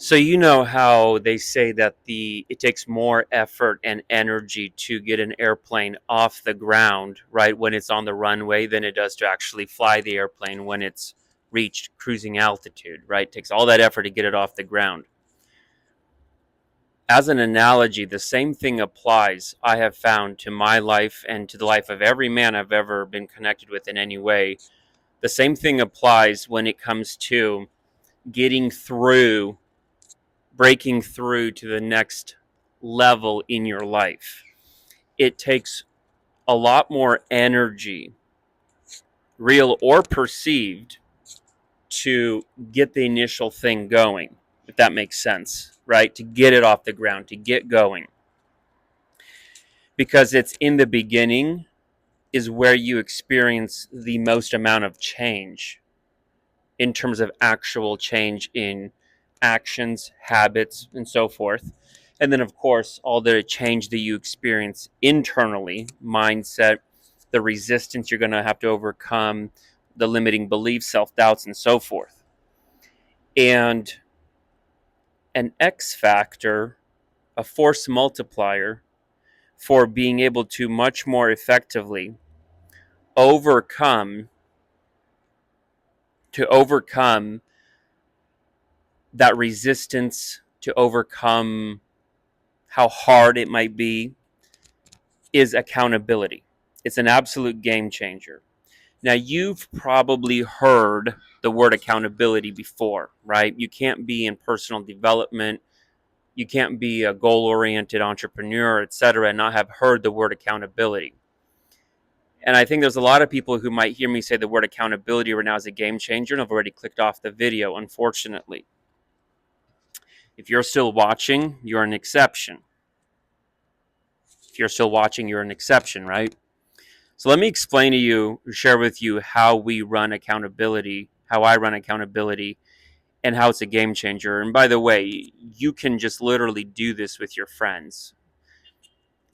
So you know how they say that it takes more effort and energy to get an airplane off the ground, right, when it's on the runway than it does to actually fly the airplane when it's reached cruising altitude, right? It takes all that effort to get it off the ground. As an analogy, the same thing applies, I have found, to my life and to the life of every man I've ever been connected with in any way. The same thing applies when it comes to getting through breaking through to the next level in your life. It takes a lot more energy, real or perceived, to get the initial thing going, if that makes sense, right? To get it off the ground, to get going. Because it's in the beginning is where you experience the most amount of change in terms of actual change in actions, habits, and so forth. And then, of course, all the change that you experience internally, mindset, the resistance you're going to have to overcome, the limiting beliefs, self doubts, and so forth. And an X factor, a force multiplier for being able to much more effectively overcome overcome that resistance, to overcome how hard it might be, is accountability. It's an absolute game changer. Now, you've probably heard the word accountability before, right? You can't be in personal development, you can't be a goal oriented entrepreneur, etc., and not have heard the word accountability. And I think there's a lot of people who might hear me say the word accountability right now as a game changer and have already clicked off the video, unfortunately. If you're still watching, you're an exception. If you're still watching, you're an exception, right? So let me explain to you, share with you how we run accountability, how I run accountability, and how it's a game changer. And by the way, you can just literally do this with your friends.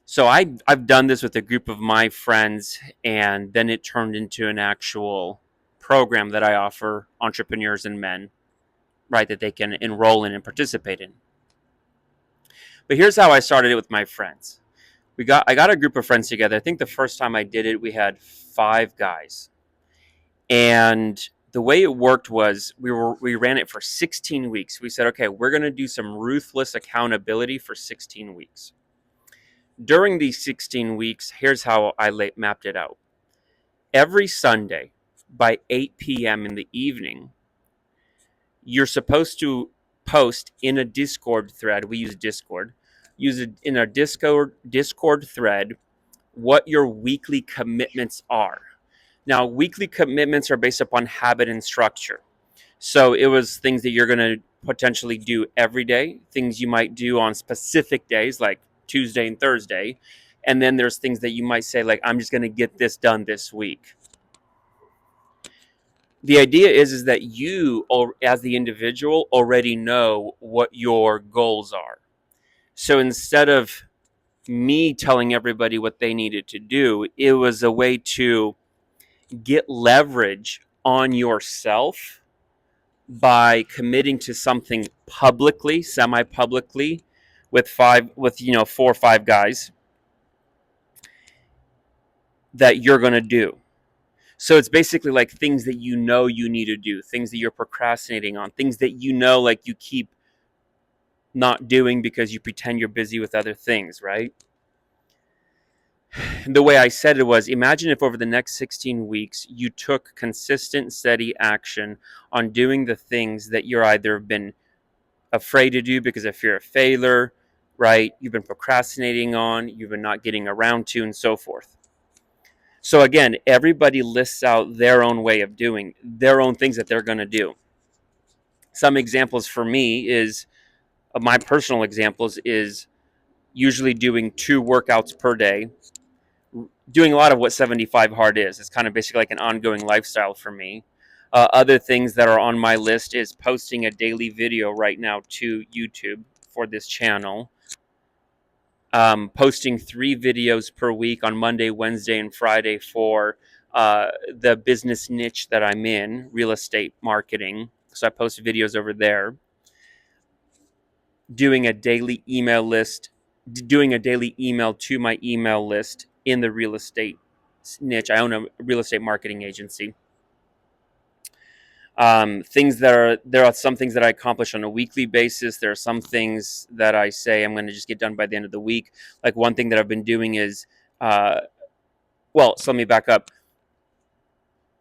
So I've done this with a group of my friends, and then it turned into an actual program that I offer entrepreneurs and men, right, that they can enroll in and participate in. But here's how I started it with my friends. I got a group of friends together. I think the first time I did it, we had 5 guys. And the way it worked was we ran it for 16 weeks. We said, okay, we're going to do some ruthless accountability for 16 weeks. During these 16 weeks, here's how I mapped it out. Every Sunday by 8 p.m. in the evening, you're supposed to post in a Discord thread. We use Discord. Use it in a Discord thread what your weekly commitments are. Now, weekly commitments are based upon habit and structure. So it was things that you're going to potentially do every day, things you might do on specific days like Tuesday and Thursday. And then there's things that you might say, like, I'm just going to get this done this week. The idea is that you, as the individual, already know what your goals are. So instead of me telling everybody what they needed to do, it was a way to get leverage on yourself by committing to something publicly, semi-publicly, with 4 or 5 guys that you're going to do. So it's basically like things that you know you need to do, things that you're procrastinating on, things that you know, like, you keep not doing because you pretend you're busy with other things, right? The way I said it was, imagine if over the next 16 weeks you took consistent, steady action on doing the things that you're either been afraid to do because of fear of failure, right? You've been procrastinating on, you've been not getting around to, and so forth. So again, everybody lists out their own way of doing their own things that they're going to do. Some examples for me is, of my personal examples, is usually doing 2 workouts per day, doing a lot of what 75 hard is. It's kind of basically like an ongoing lifestyle for me. Other things that are on my list is posting a daily video right now to YouTube for this channel. Posting 3 videos per week on Monday, Wednesday, and Friday for the business niche that I'm in, real estate marketing. So I post videos over there. doing a daily email list, doing a daily email to my email list in the real estate niche. I own a real estate marketing agency. Things that are there are some things that I accomplish on a weekly basis. There are some things that I say I'm going to just get done by the end of the week. Like one thing that I've been doing is, uh, so let me back up.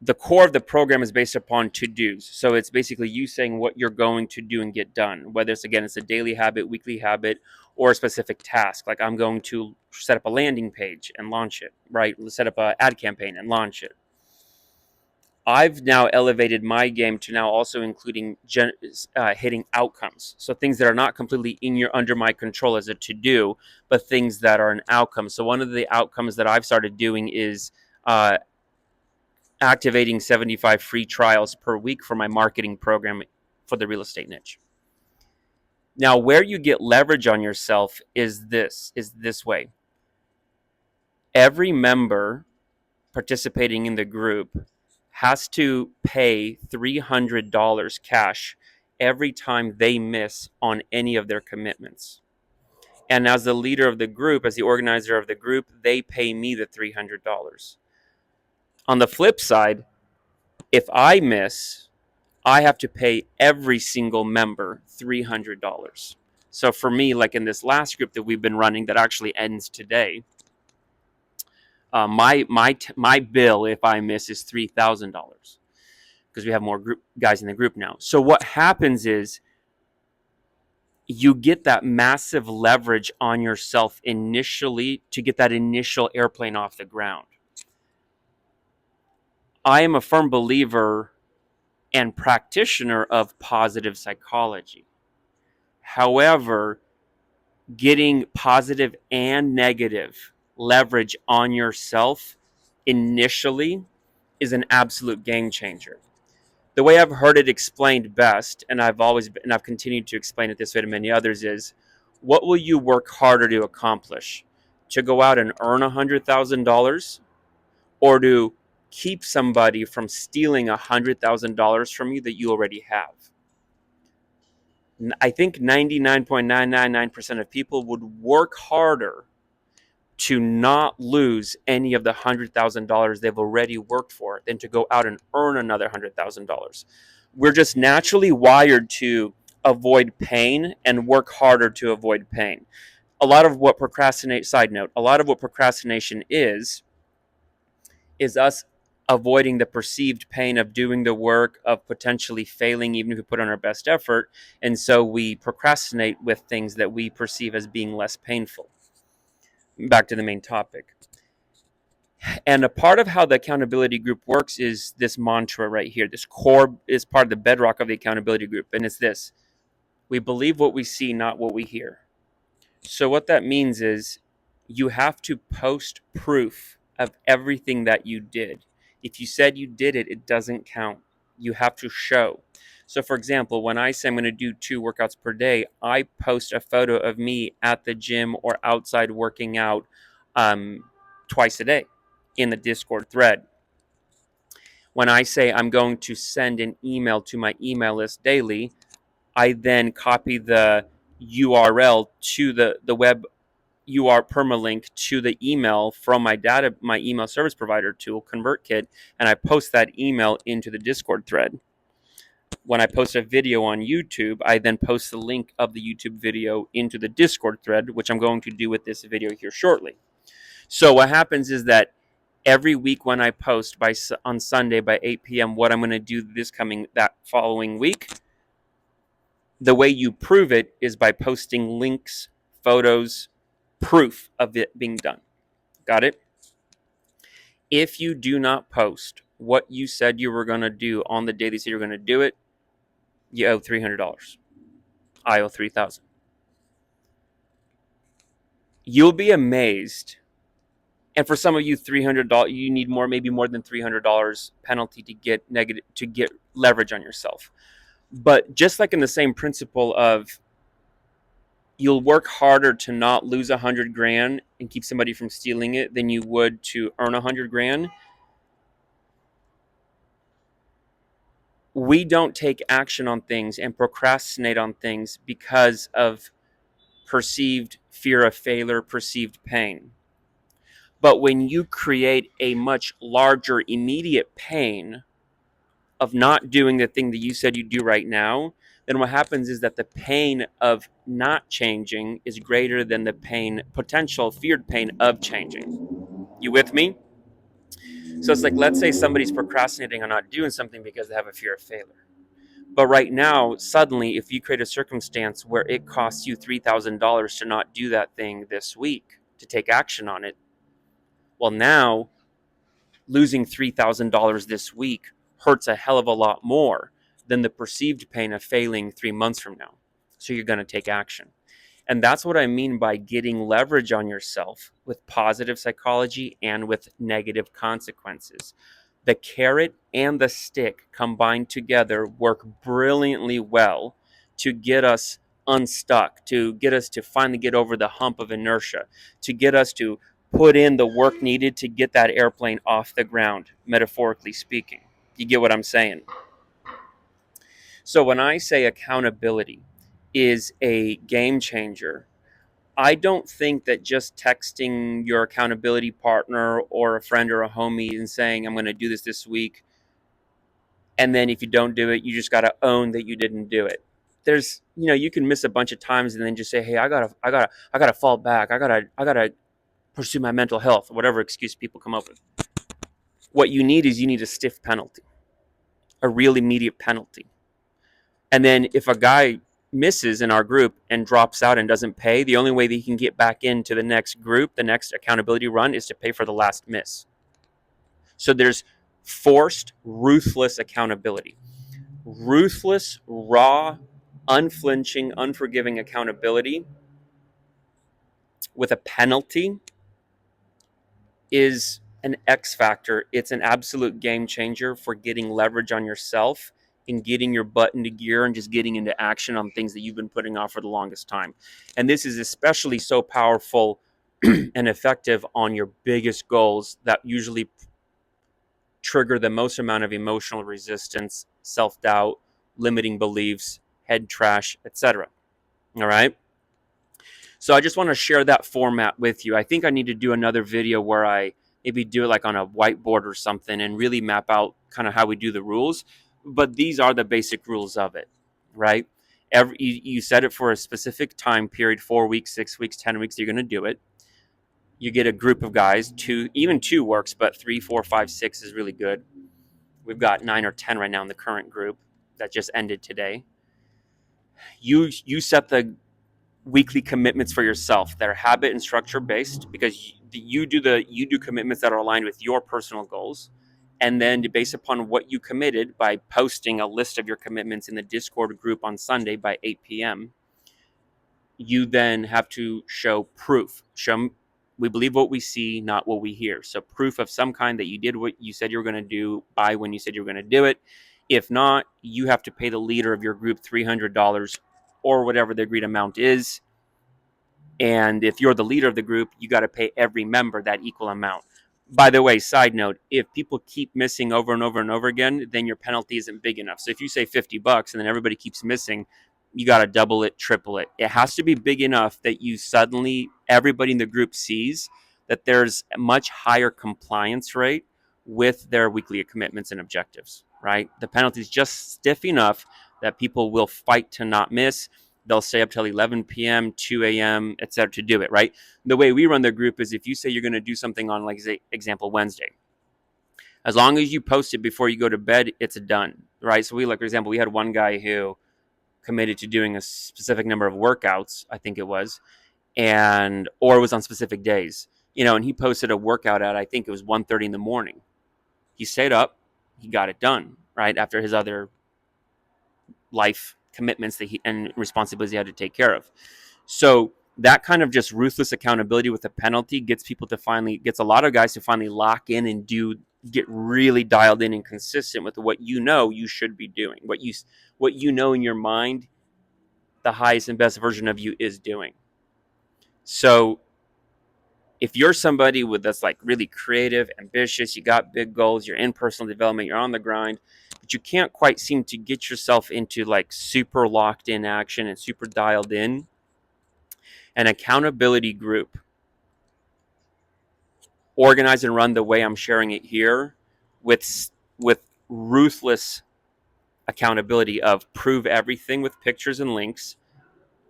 The core of the program is based upon to-dos. So it's basically you saying what you're going to do and get done, whether it's a daily habit, weekly habit, or a specific task. Like I'm going to set up a landing page and launch it, right? Set up an ad campaign and launch it. I've now elevated my game to now also including hitting outcomes. So things that are not completely under my control as a to-do, but things that are an outcome. So one of the outcomes that I've started doing is uh, activating 75 free trials per week for my marketing program for the real estate niche. Now, where you get leverage on yourself is this way. Every member participating in the group has to pay $300 cash every time they miss on any of their commitments. And as the leader of the group, as the organizer of the group, they pay me the $300. On the flip side, if I miss, I have to pay every single member $300. So for me, like in this last group that we've been running that actually ends today, my bill if I miss is $3,000 because we have more group guys in the group now. So what happens is you get that massive leverage on yourself initially to get that initial airplane off the ground. I am a firm believer and practitioner of positive psychology. However, getting positive and negative leverage on yourself initially is an absolute game changer. The way I've heard it explained best, and I've continued to explain it this way to many others, is what will you work harder to accomplish? To go out and earn $100,000 or to keep somebody from stealing $100,000 from you that you already have? I think 99.999% of people would work harder to not lose any of the $100,000 they've already worked for than to go out and earn another $100,000. We're just naturally wired to avoid pain and work harder to avoid pain. A lot of what procrastination is us avoiding the perceived pain of doing the work, of potentially failing even if we put on our best effort, and so we procrastinate with things that we perceive as being less painful. Back to the main topic. And a part of how the accountability group works is this mantra right here. This core is part of the bedrock of the accountability group, and it's this: we believe what we see, not what we hear. So what that means is you have to post proof of everything that you did. If you said you did it, it doesn't count. You have to show. So for example, when I say I'm going to do 2 workouts per day, I post a photo of me at the gym or outside working out twice a day in the Discord thread. When I say I'm going to send an email to my email list daily, I then copy the URL to the web UR permalink to the email from my email service provider tool, ConvertKit, and I post that email into the Discord thread. When I post a video on YouTube, I then post the link of the YouTube video into the Discord thread, which I'm going to do with this video here shortly. So what happens is that every week when I post on Sunday by 8 p.m. what I'm going to do that following week, the way you prove it is by posting links, photos, proof of it being done. Got it? If you do not post what you said you were going to do on the day that you were going to do it, you owe $300. I owe $3,000. You'll be amazed. And for some of you, $300, you need maybe more than $300 penalty to get leverage on yourself. But just like in the same principle of you'll work harder to not lose $100,000 and keep somebody from stealing it than you would to earn $100,000. We don't take action on things and procrastinate on things because of perceived fear of failure, perceived pain. But when you create a much larger immediate pain of not doing the thing that you said you do right now, then what happens is that the pain of not changing is greater than the pain, potential feared pain of changing. You with me? So it's like, let's say somebody's procrastinating on not doing something because they have a fear of failure. But right now, suddenly, if you create a circumstance where it costs you $3,000 to not do that thing this week, to take action on it, well, now losing $3,000 this week hurts a hell of a lot more than the perceived pain of failing 3 months from now. So you're going to take action. And that's what I mean by getting leverage on yourself with positive psychology and with negative consequences. The carrot and the stick combined together work brilliantly well to get us unstuck, to get us to finally get over the hump of inertia, to get us to put in the work needed to get that airplane off the ground, metaphorically speaking. You get what I'm saying? So when I say accountability is a game changer, I don't think that just texting your accountability partner or a friend or a homie and saying, I'm going to do this week, and then if you don't do it, you just got to own that you didn't do it. There's, you can miss a bunch of times and then just say, hey, I gotta fall back. I gotta pursue my mental health, whatever excuse people come up with. What you need is you need a stiff penalty, a real immediate penalty. And then if a guy misses in our group and drops out and doesn't pay, the only way that he can get back into the next group, the next accountability run, is to pay for the last miss. So there's forced, ruthless accountability. Ruthless, raw, unflinching, unforgiving accountability with a penalty is an X factor. It's an absolute game changer for getting leverage on yourself and getting your butt into gear and just getting into action on things that you've been putting off for the longest time. And this is especially so powerful and effective on your biggest goals that usually trigger the most amount of emotional resistance, self-doubt, limiting beliefs, head trash, etc. All right? So I just want to share that format with you. I think I need to do another video where I maybe do it like on a whiteboard or something and really map out kind of how we do the rules. But these are the basic rules of it, right? You set it for a specific time period, 4 weeks, 6 weeks, 10 weeks, you're going to do it. You get a group of guys, even two works, but 3, 4, 5, 6 is really good. We've got 9 or 10 right now in the current group that just ended today. You set the weekly commitments for yourself that are habit and structure based, because you do commitments that are aligned with your personal goals, and then based upon what you committed by posting a list of your commitments in the Discord group on Sunday by 8 p.m., you then have to show proof. We believe what we see, not what we hear. So proof of some kind that you did what you said you were going to do by when you said you were going to do it. If not, you have to pay the leader of your group $300 or whatever the agreed amount is. And if you're the leader of the group, you got to pay every member that equal amount. By the way, side note, if people keep missing over and over and over again, then your penalty isn't big enough. So if you say $50 and then everybody keeps missing, you got to double it, triple it. It has to be big enough that everybody in the group sees that there's a much higher compliance rate with their weekly commitments and objectives, right? The penalty is just stiff enough that people will fight to not miss. They'll stay up till 11 p.m., 2 a.m., etc. to do it, right? The way we run the group is if you say you're going to do something on, like, example, Wednesday, as long as you post it before you go to bed, it's done, right? So for example, we had one guy who committed to doing a specific number of workouts, I think it was, or it was on specific days, and he posted a workout at, I think it was 1:30 in the morning. He stayed up, he got it done, right? After his other life commitments and responsibilities he had to take care of. So that kind of just ruthless accountability with a penalty gets a lot of guys to finally lock in and get really dialed in and consistent with what you should be doing, what you know in your mind the highest and best version of you is doing. So if you're somebody that's like really creative, ambitious, you got big goals, you're in personal development, you're on the grind, but you can't quite seem to get yourself into like super locked in action and super dialed in, An accountability group organized and run the way I'm sharing it here, with ruthless accountability of prove everything with pictures and links,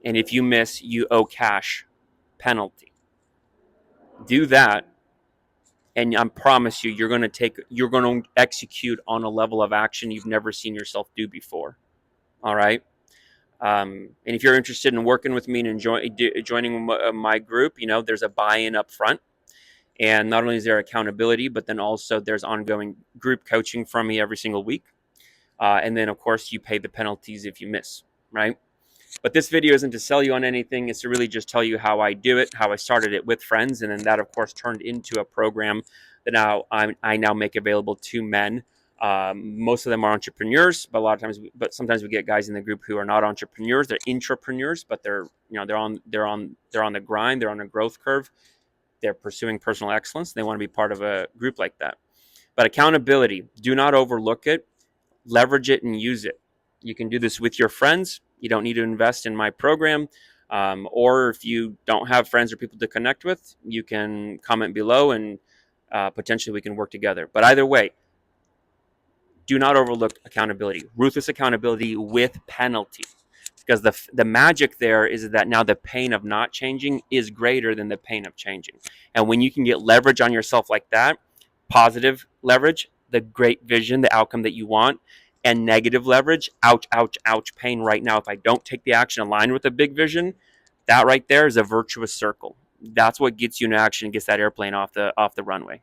and if you miss, you owe cash penalty. Do that, and I promise you, you're going to execute on a level of action you've never seen yourself do before. All right. And if you're interested in working with me and joining my group, there's a buy-in up front. And not only is there accountability, but then also there's ongoing group coaching from me every single week. And then, of course, you pay the penalties if you miss, right? But this video isn't to sell you on anything. It's to really just tell you how I do it, how I started it with friends. And then that, of course, turned into a program that I now make available to men. Most of them are entrepreneurs, but sometimes we get guys in the group who are not entrepreneurs. They're intrapreneurs, but they're on the grind. They're on a growth curve. They're pursuing personal excellence. They want to be part of a group like that. But accountability, do not overlook it. Leverage it and use it. You can do this with your friends. You don't need to invest in my program. Or if you don't have friends or people to connect with, you can comment below and potentially we can work together. But either way, do not overlook accountability. Ruthless accountability with penalty. Because the magic there is that now the pain of not changing is greater than the pain of changing. And when you can get leverage on yourself like that, positive leverage, the great vision, the outcome that you want, and negative leverage, ouch, ouch, ouch, pain right now. If I don't take the action aligned with the big vision, that right there is a virtuous circle. That's what gets you in action and gets that airplane off the runway.